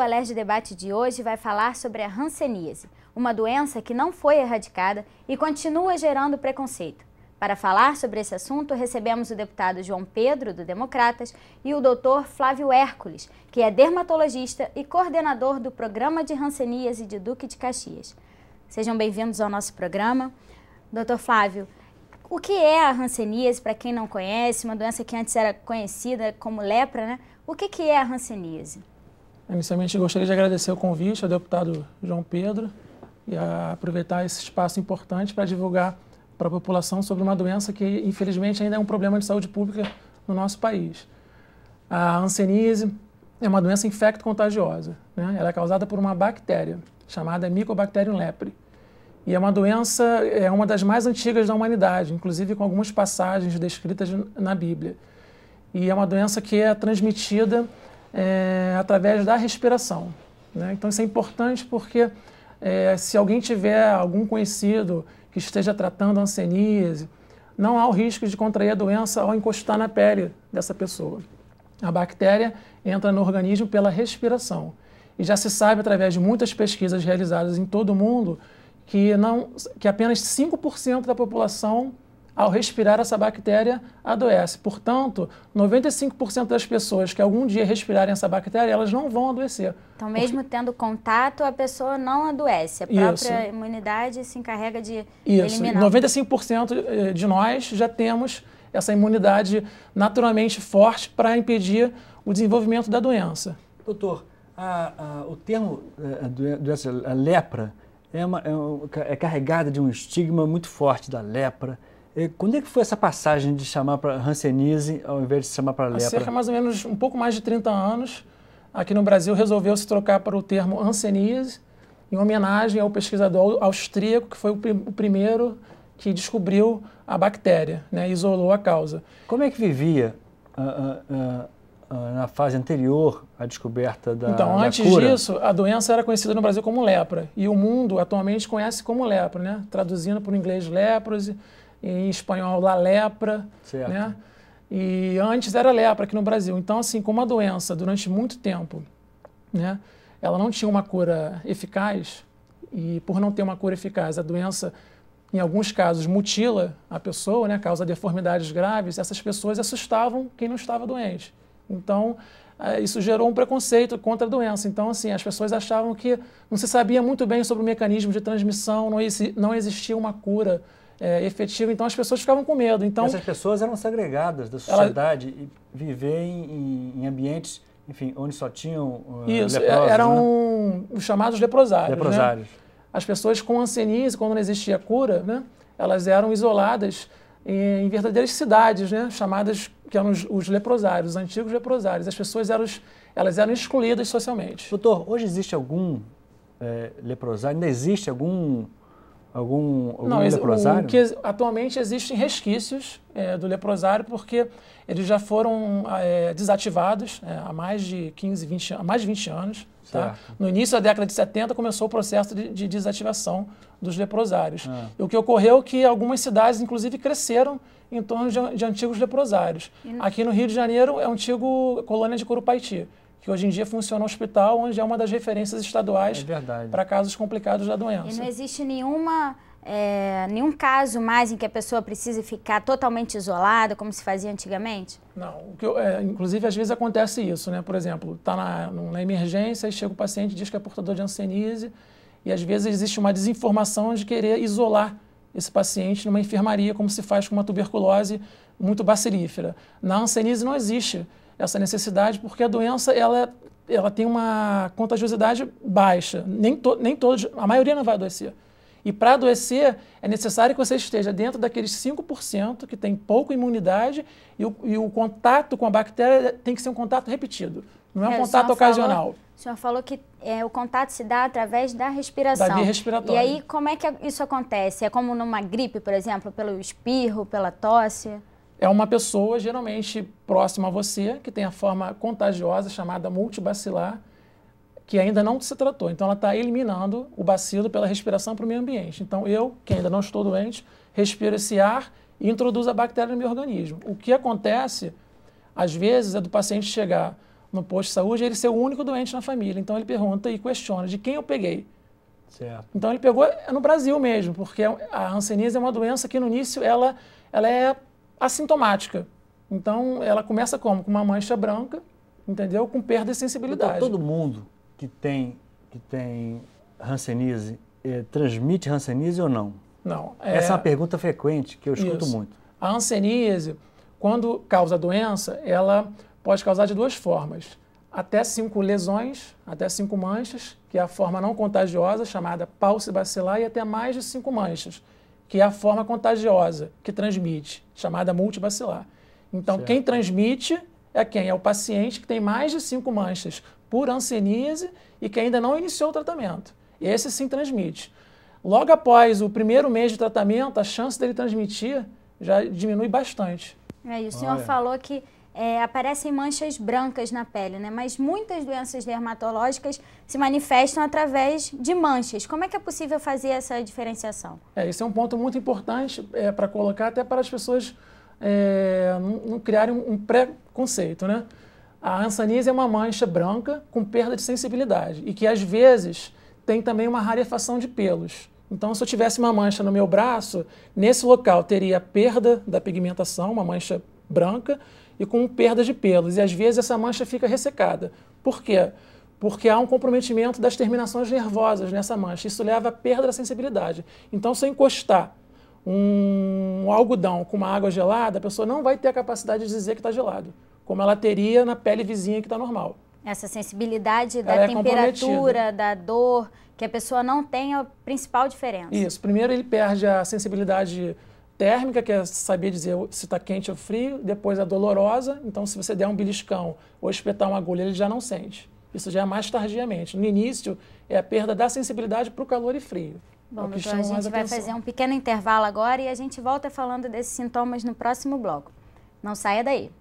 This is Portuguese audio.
Alerj Debate de hoje vai falar sobre a hanseníase, uma doença que não foi erradicada e continua gerando preconceito. Para falar sobre esse assunto, recebemos o deputado João Pedro, do Democratas, e o doutor Flávio Hércules, que é dermatologista e coordenador do Programa de Hanseníase de Duque de Caxias. Sejam bem-vindos ao nosso programa. Doutor Flávio, o que é a hanseníase, para quem não conhece, uma doença que antes era conhecida como lepra, né? O que é a hanseníase? Inicialmente, eu gostaria de agradecer o convite ao deputado João Pedro e aproveitar esse espaço importante para divulgar para a população sobre uma doença que, infelizmente, ainda é um problema de saúde pública no nosso país. A hanseníase é uma doença infecto-contagiosa, né? Ela é causada por uma bactéria chamada Mycobacterium leprae. E é uma doença, é uma das mais antigas da humanidade, inclusive com algumas passagens descritas na Bíblia. E é uma doença que é transmitida através da respiração, né? Então isso é importante porque se alguém tiver algum conhecido que esteja tratando hanseníase, não há o risco de contrair a doença ao encostar na pele dessa pessoa. A bactéria entra no organismo pela respiração. E já se sabe, através de muitas pesquisas realizadas em todo o mundo, que apenas 5% da população, ao respirar essa bactéria, adoece. Portanto, 95% das pessoas que algum dia respirarem essa bactéria, elas não vão adoecer. Então, mesmo tendo contato, a pessoa não adoece. A própria imunidade se encarrega de eliminar. 95% de nós já temos essa imunidade naturalmente forte para impedir o desenvolvimento da doença. Doutor, o termo doença lepra é carregada de um estigma muito forte da lepra. Quando é que foi essa passagem de chamar para hanseníase ao invés de chamar para lepra? Há cerca mais ou menos um pouco mais de 30 anos, aqui no Brasil resolveu-se trocar para o termo hanseníase, em homenagem ao pesquisador austríaco, que foi o primeiro que descobriu a bactéria, né, isolou a causa. Como é que vivia na fase anterior à descoberta da cura? Então, antes disso, a doença era conhecida no Brasil como lepra, e o mundo atualmente conhece como lepra, né, traduzindo para o inglês leprosy, em espanhol la lepra, certo, né? E antes era lepra aqui no Brasil. Então, assim, como a doença durante muito tempo, né, ela não tinha uma cura eficaz, e por não ter uma cura eficaz, a doença, em alguns casos, mutila a pessoa, né, causa deformidades graves, essas pessoas assustavam quem não estava doente. Então, isso gerou um preconceito contra a doença. Então, assim, as pessoas achavam que não se sabia muito bem sobre o mecanismo de transmissão, não existia uma cura efetivo, então as pessoas ficavam com medo. Então, essas pessoas eram segregadas da sociedade e viver em ambientes, enfim, onde só tinham isso, leprosos, eram os chamados leprosários. Leprosários. Né? As pessoas com hanseníase, quando não existia cura, né, elas eram isoladas em verdadeiras cidades, né, chamadas, que eram os leprosários, os antigos leprosários. As pessoas elas eram excluídas socialmente. Doutor, hoje existe algum leprosário? Ainda existe algum leprosário? Atualmente existem resquícios do leprosário porque eles já foram desativados há mais de 20 anos. Tá? No início da década de 70 começou o processo de desativação dos leprosários. E o que ocorreu é que algumas cidades, inclusive, cresceram em torno de antigos leprosários. Aqui no Rio de Janeiro é a antiga colônia de Curupaiti, que hoje em dia funciona um hospital, onde é uma das referências estaduais para casos complicados da doença. E não existe nenhum caso mais em que a pessoa precise ficar totalmente isolada, como se fazia antigamente? Não, inclusive às vezes acontece isso, né? Por exemplo, está na emergência e chega o paciente e diz que é portador de hanseníase e às vezes existe uma desinformação de querer isolar esse paciente numa enfermaria, como se faz com uma tuberculose muito bacilífera. Na hanseníase não existe essa necessidade porque a doença ela tem uma contagiosidade baixa, nem todos, a maioria não vai adoecer. E para adoecer é necessário que você esteja dentro daqueles 5% que tem pouca imunidade e o contato com a bactéria tem que ser um contato repetido, não é um contato ocasional. O senhor falou que o contato se dá através da respiração. Da via respiratória. E aí como é que isso acontece? É como numa gripe, por exemplo, pelo espirro, pela tosse? É uma pessoa, geralmente próxima a você, que tem a forma contagiosa chamada multibacilar, que ainda não se tratou. Então, ela está eliminando o bacilo pela respiração para o meio ambiente. Então, eu, que ainda não estou doente, respiro esse ar e introduzo a bactéria no meu organismo. O que acontece, às vezes, é do paciente chegar no posto de saúde, ele ser o único doente na família. Então ele pergunta e questiona de quem eu peguei. Certo. Então ele pegou no Brasil mesmo, porque a hanseníase é uma doença que no início ela é assintomática. Então ela começa como? Com uma mancha branca, entendeu? Com perda de sensibilidade. Então, todo mundo que tem hanseníase transmite hanseníase ou não? Não. Essa é uma pergunta frequente que eu escuto muito. A hanseníase, quando causa a doença, ela pode causar de duas formas. Até 5 lesões, até 5 manchas, que é a forma não contagiosa, chamada paucibacilar, e até mais de 5 manchas, que é a forma contagiosa, que transmite, chamada multibacilar. Então, certo. Quem transmite é quem? É o paciente que tem mais de 5 manchas por hanseníase e que ainda não iniciou o tratamento. Esse sim transmite. Logo após o primeiro mês de tratamento, a chance dele transmitir já diminui bastante. E o senhor falou que aparecem manchas brancas na pele, né? Mas muitas doenças dermatológicas se manifestam através de manchas. Como é que é possível fazer essa diferenciação? Esse é um ponto muito importante para colocar até para as pessoas não criarem um preconceito, né? A hanseníase é uma mancha branca com perda de sensibilidade e que às vezes tem também uma rarefação de pelos. Então, se eu tivesse uma mancha no meu braço, nesse local teria perda da pigmentação, uma mancha branca, e com perda de pelos. E às vezes essa mancha fica ressecada. Por quê? Porque há um comprometimento das terminações nervosas nessa mancha. Isso leva à perda da sensibilidade. Então, se eu encostar um algodão com uma água gelada, a pessoa não vai ter a capacidade de dizer que está gelado, como ela teria na pele vizinha que está normal. Essa sensibilidade da temperatura, da dor, que a pessoa não tem a principal diferença. Isso. Primeiro ele perde a sensibilidade térmica, que é saber dizer se está quente ou frio. Depois a dolorosa. Então, se você der um beliscão ou espetar uma agulha, ele já não sente. Isso já é mais tardiamente. No início, é a perda da sensibilidade para o calor e frio. Bom, doutor, a gente vai fazer um pequeno intervalo agora e a gente volta falando desses sintomas no próximo bloco. Não saia daí.